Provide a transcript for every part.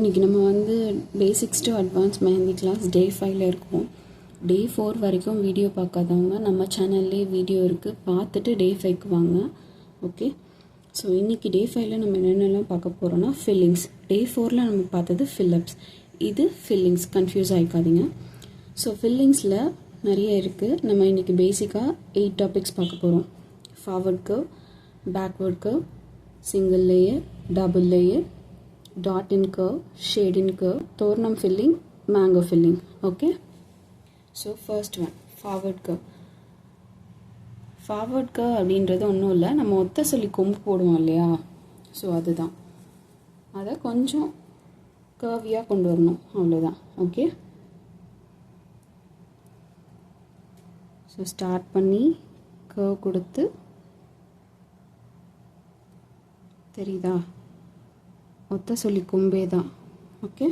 இன்றைக்கி நம்ம வந்து basics to advance mehndi class day 5ல் இருக்கோம். டே 4 வரைக்கும் வீடியோ பார்க்காதவங்க நம்ம சேனல்லே வீடியோ இருக்குது, பார்த்துட்டு டே 5க்கு வாங்க. ஓகே, ஸோ இன்றைக்கி டே 5ல் நம்ம என்னென்னலாம் பார்க்க போகிறோன்னா ஃபில்லிங்ஸ். டே 4ல் நம்ம பார்த்தது ஃபில்லப்ஸ், இது ஃபில்லிங்ஸ், கன்ஃபியூஸ் ஆகிக்காதீங்க. ஸோ ஃபில்லிங்ஸில் நிறைய இருக்குது. நம்ம இன்றைக்கி பேசிக்காக 8 டாபிக்ஸ் பார்க்க போகிறோம். Forward curve, backward curve, single layer, double layer, dot in curve, shade in curve, தோரணம் filling, mango filling. Okay, so first one, forward curve. forward curve அப்படின்றது ஒன்றும் இல்லை, நம்ம ஒத்த சொல்லி கொம்பு போடுவோம் இல்லையா, ஸோ அதுதான். அதை கொஞ்சம் கர்வியாக கொண்டு வரணும், அவ்வளோதான். ஓகே, ஸோ ஸ்டார்ட் பண்ணி கர்வ் கொடுத்து, தெரியுதா, ஒத்த சொல்லி கொம்பே தான். ஓகே,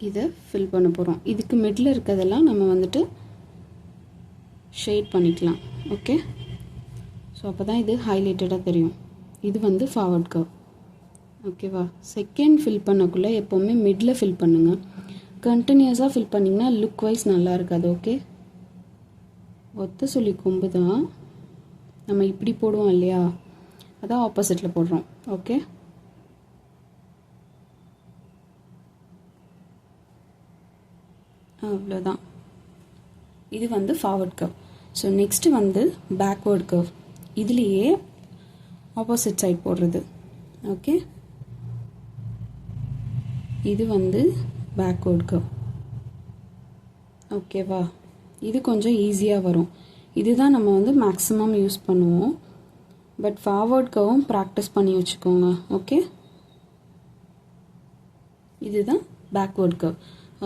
இதை ஃபில் பண்ண போகிறோம். இதுக்கு மிடில் இருக்கிறதெல்லாம் நம்ம வந்துட்டு ஷேட் பண்ணிக்கலாம். ஓகே, ஸோ அப்போ தான் இது ஹைலைட்டடாக தெரியும். இது வந்து ஃபார்வர்ட் கர்வ். ஓகேவா, செகண்ட் ஃபில் பண்ணக்குள்ளே எப்போவுமே மிடில் ஃபில் பண்ணுங்கள். கண்டினியூஸாக ஃபில் பண்ணிங்கன்னா லுக் வைஸ் நல்லா இருக்காது. ஓகே, ஒத்த சொல்லி கொம்பு தான் நம்ம இப்படி போடுவோம் இல்லையா, அதான் ஆப்போசிட்டில் போடுறோம். ஓகே, அவ்வளோதான். இது வந்து ஃபார்வர்ட் கர்வ். ஸோ நெக்ஸ்ட்டு வந்து பேக்வேர்ட் கர்வ். இதுலேயே ஆப்போசிட் சைட் போடுறது. ஓகே, இது வந்து பேக்வேர்ட் கர்வ். ஓகேவா, இது கொஞ்சம் ஈஸியாக வரும். இதுதான் நம்ம வந்து மேக்ஸிமம் யூஸ் பண்ணுவோம். பட் ஃபார்வர்ட் கர்வும் ப்ராக்டிஸ் பண்ணி வச்சுக்கோங்க. ஓகே, இதுதான் பேக்வேர்ட் கர்வ்.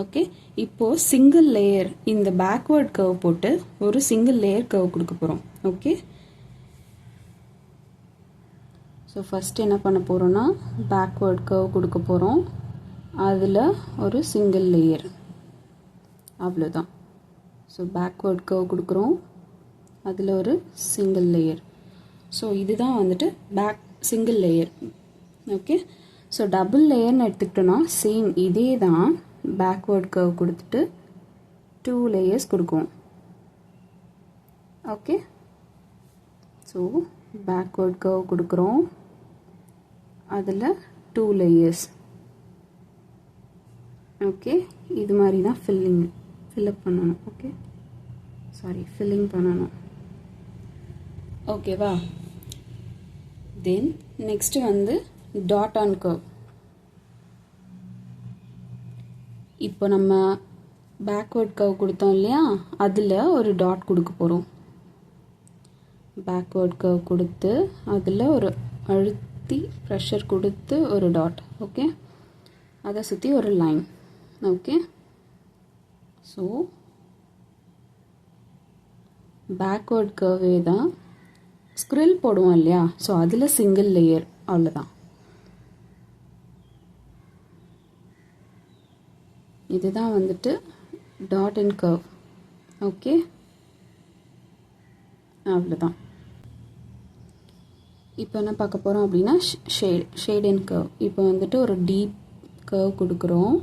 ஓகே, இப்போது சிங்கிள் லேயர், இந்த பேக்வேர்ட் கர்வ் போட்டு ஒரு சிங்கிள் லேயர் கர்வ் கொடுக்க போகிறோம். ஓகே, ஸோ ஃபஸ்ட்டு என்ன பண்ண போகிறோன்னா பேக்வேர்ட் கர்வ் கொடுக்க போகிறோம், அதில் ஒரு சிங்கிள் லேயர், அவ்வளோதான். ஸோ பேக்வேர்ட் கர்வ் கொடுக்குறோம், அதில் ஒரு சிங்கிள் லேயர். ஸோ இதுதான் வந்துட்டு single layer. Okay, so double லேயர்னு எடுத்துக்கிட்டோன்னா சேம் இதே தான், பேக்வேர்ட் கர்வ் கொடுத்துட்டு 2 லேயர்ஸ் கொடுக்குவோம். ஓகே, ஸோ பேக்வேர்ட் கர்வ் கொடுக்குறோம், அதில் 2 லேயர்ஸ். ஓகே, இது மாதிரி தான் ஃபில்லப் பண்ணணும். ஓகே, ஃபில்லிங் பண்ணணும். ஓகேவா, தென் நெக்ஸ்ட் வந்து டாட் ஆன் கர்வ். இப்போ நம்ம பேக்வேர்ட் கர்வ் கொடுத்தோம் இல்லையா, அதில் ஒரு டாட் கொடுக்க போகிறோம். பேக்வேர்ட் கர்வ் கொடுத்து அதில் ஒரு அழுத்தி ப்ரெஷர் கொடுத்து ஒரு டாட். ஓகே, அதை சுற்றி ஒரு line. Okay, so backward Karve தான் ஸ்க்ரில் போடுவோம் இல்லையா, ஸோ அதில் சிங்கிள் லேயர், அவ்வளோதான். இதுதான் வந்துட்டு டாட் இன் கர்வ். ஓகே, அவ்வளோதான். இப்போ என்ன பார்க்க போகிறோம் அப்படின்னா ஷேட் இன் கர்வ். இப்போ வந்துட்டு ஒரு டீப் கர்வ் கொடுக்குறோம்.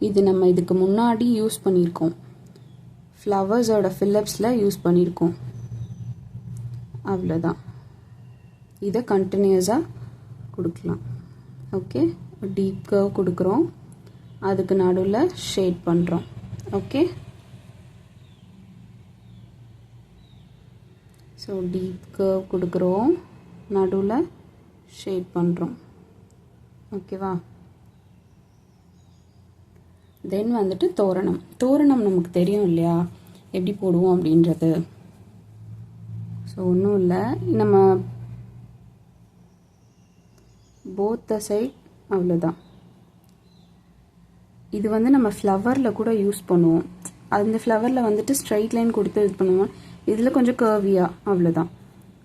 இது நம்ம இதுக்கு முன்னாடி யூஸ் பண்ணியிருக்கோம், ஃப்ளவர்ஸோட ஃபில்லப்ஸில் யூஸ் பண்ணியிருக்கோம், அவ்வளோதான். இதை கண்டினியூஸாக கொடுக்கலாம். ஓகே, டீப் கர்வ் கொடுக்குறோம், அதுக்கு நடுவில் ஷேட் பண்ணுறோம். ஓகே, ஸோ டீப் கர்வ் கொடுக்குறோம், நடுவில் ஷேட் பண்ணுறோம். ஓகேவா, தென் வந்துட்டு தோரணம் நமக்கு தெரியும் இல்லையா, எப்படி போடுவோம் அப்படின்றது. ஸோ ஒன்றும் இல்லை, நம்ம போத் சைட், அவ்வளோதான். இது வந்து நம்ம ஃப்ளவரில் கூட யூஸ் பண்ணுவோம். அந்த ஃப்ளவரில் வந்துட்டு ஸ்ட்ரைட் லைன் கொடுத்து இது பண்ணுவோம், இதில் கொஞ்சம் கர்வியாக, அவ்வளோதான்.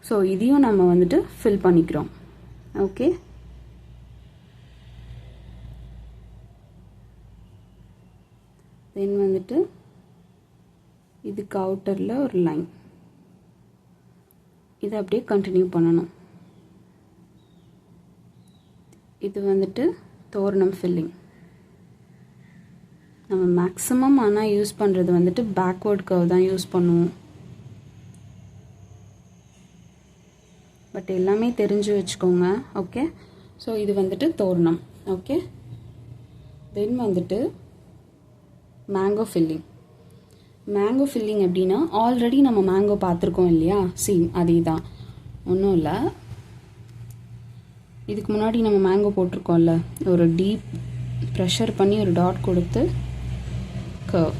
ஸோ இதையும் நம்ம வந்துட்டு ஃபில் பண்ணிக்கிறோம். ஓகே, தென் வந்துட்டு இதுக்கு அவுட்டரில் ஒரு லைன். இதை அப்படியே கண்டினியூ பண்ணணும். இது வந்துட்டு தோரணம் ஃபில்லிங். நம்ம மேக்ஸிமம் ஆனால் யூஸ் பண்ணுறது வந்துட்டு பேக்வேர்ட் கர்வ் தான் யூஸ் பண்ணுவோம். பட் எல்லாமே தெரிஞ்சு வச்சுக்கோங்க. ஓகே, ஸோ இது வந்துட்டு தோரணம். ஓகே, தென் வந்துட்டு மேங்கோ ஃபில்லிங். மேங்கோ ஃபில்லிங் எப்படின்னா, ஆல்ரெடி நம்ம மேங்கோ பார்த்துருக்கோம் இல்லையா, சேம் அதே தான், ஒன்றும் இல்லை. இதுக்கு முன்னாடி நம்ம மேங்கோ போட்டிருக்கோம்ல, ஒரு டீப் ப்ரெஷர் பண்ணி ஒரு டாட் கொடுத்து கர்வ்,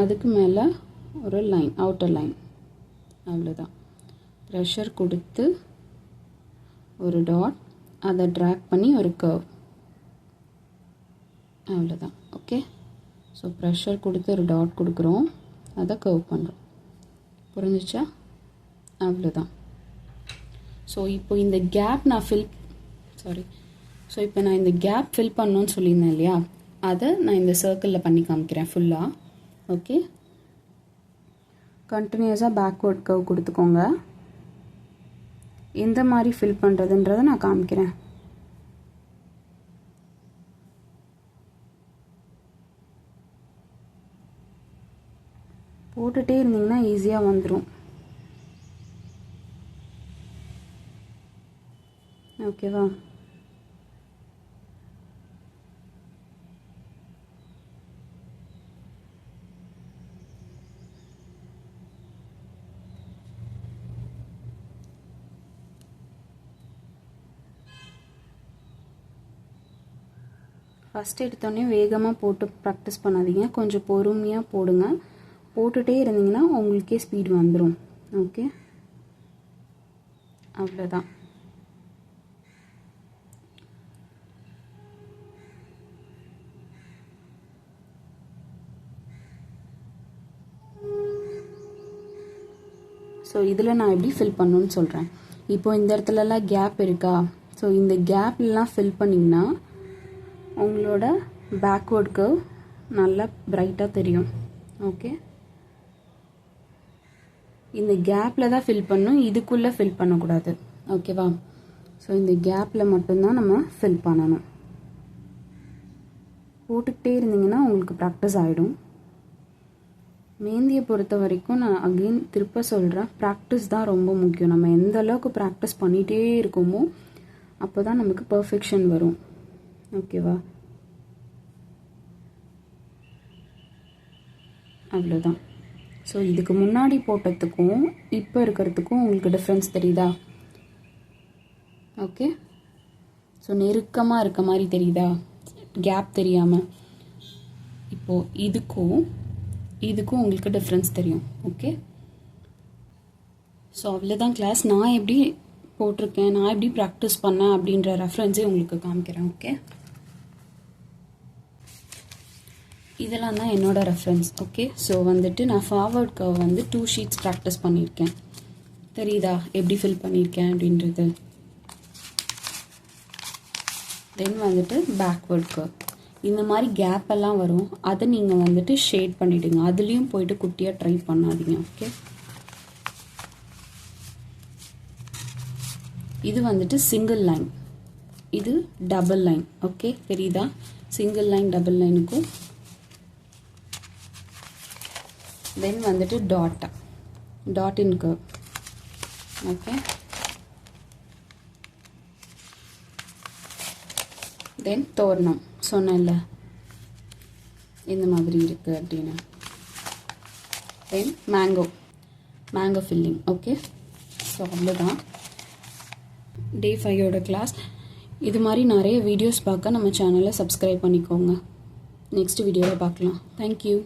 அதுக்கு மேலே ஒரு லைன், அவுட்டர் லைன், அவ்வளோதான். ப்ரெஷர் கொடுத்து ஒரு டாட், அதை ட்ராக் பண்ணி ஒரு கர்வ், அவ்வளோதான். ஓகே, ஸோ ப்ரெஷர் கொடுத்து ஒரு டாட் கொடுக்குறோம், அதை கர்வ் பண்ணுறோம். புரிஞ்சிச்சா? அவ்வளோதான். ஸோ இப்போ இந்த கேப் நான் இப்போ நான் இந்த கேப் ஃபில் பண்ணணும்னு சொல்லியிருந்தேன் இல்லையா, அதை நான் இந்த சர்க்கிளில் பண்ணி காமிக்கிறேன் ஃபுல்லாக. ஓகே, கண்டினியூஸாக பேக்வேர்ட் கர்வ் கொடுத்துக்கோங்க. எந்த மாதிரி ஃபில் பண்ணுறதுன்றதை நான் காமிக்கிறேன். போட்டுகிட்டே இருந்தீங்கன்னா ஈஸியாக வந்துடும். ஓகேவா? ஃபஸ்ட்டு எடுத்தோடனே வேகமாக போட்டு ப்ராக்டிஸ் பண்ணாதீங்க, கொஞ்சம் பொறுமையாக போடுங்க. போட்டுகிட்டே இருந்தீங்கன்னா உங்களுக்கே ஸ்பீட் வந்துடும். ஓகே, அவ்வளோதான். ஸோ இதில் நான் எப்படி ஃபில் பண்ணணும்னு சொல்கிறேன். இப்போது இந்த இடத்துலலாம் கேப் இருக்கா, ஸோ இந்த கேப்லாம் ஃபில் பண்ணிங்கன்னா உங்களோட பேக்வேர்ட் கர்வ் நல்லா பிரைட்டாக தெரியும். ஓகே, இந்த கேப்பில் தான் ஃபில் பண்ணணும், இதுக்குள்ளே ஃபில் பண்ணக்கூடாது. ஓகேவா? ஸோ இந்த கேப்பில் மட்டும்தான் நம்ம ஃபில் பண்ணணும். போட்டுக்கிட்டே இருந்தீங்கன்னா உங்களுக்கு ப்ராக்டிஸ் ஆகிடும். மெஹந்தியை பொறுத்த வரைக்கும் நான் அகெயின் திருப்ப சொல்கிறேன், ப்ராக்டிஸ் தான் ரொம்ப முக்கியம். நம்ம எந்த அளவுக்கு ப்ராக்டிஸ் பண்ணிகிட்டே இருக்கோமோ அப்போ தான் நமக்கு பர்ஃபெக்ஷன் வரும். ஓகேவா? அவ்வளோதான். ஸோ இதுக்கு முன்னாடி போட்டதுக்கும் இப்போ இருக்கிறதுக்கும் உங்களுக்கு டிஃப்ரென்ஸ் தெரியுதா? ஓகே, ஸோ நெருக்கமாக இருக்க மாதிரி தெரியுதா, கேப் தெரியாமல்? இப்போது இதுக்கும் உங்களுக்கு டிஃப்ரென்ஸ் தெரியும். ஓகே, ஸோ அவ்வளோதான் கிளாஸ். நான் எப்படி போட்டிருக்கேன், நான் எப்படி ப்ராக்டிஸ் பண்ணேன் அப்படின்ற ரெஃபரன்ஸே உங்களுக்கு காமிக்கிறேன். ஓகே, இதெல்லாம் தான் என்னோட ரெஃபரன்ஸ். ஓகே, ஸோ வந்துட்டு நான் ஃபார்வர்ட் கர்வ் வந்து 2 ஷீட்ஸ் ப்ராக்டிஸ் பண்ணியிருக்கேன். தெரியுதா எப்படி ஃபில் பண்ணியிருக்கேன் அப்படின்றது? தென் வந்துட்டு பேக்வேர்ட் கர்வ், இந்த மாதிரி கேப் எல்லாம் வரும், அதை நீங்கள் வந்துட்டு ஷேட் பண்ணிவிடுங்க. அதுலேயும் போயிட்டு குட்டியாக ட்ரை பண்ணாதீங்க. ஓகே, இது வந்துட்டு சிங்கிள் லைன், இது டபுள் லைன். ஓகே, தெரியுதா? சிங்கிள் லைன் டபுள் லைனுக்கும். தென் வந்துட்டு dot in curve. Okay, then தோரணம் சொன்னேன்ல இந்த மாதிரி இருக்குது அப்படின்னு. Then mango filling. Okay, so அவ்வளோதான் டே 5ஓட கிளாஸ். இது மாதிரி நிறைய வீடியோஸ் பார்க்க நம்ம சேனலை சப்ஸ்கிரைப் பண்ணிக்கோங்க. நெக்ஸ்ட் வீடியோவில் பார்க்கலாம். தேங்க்யூ.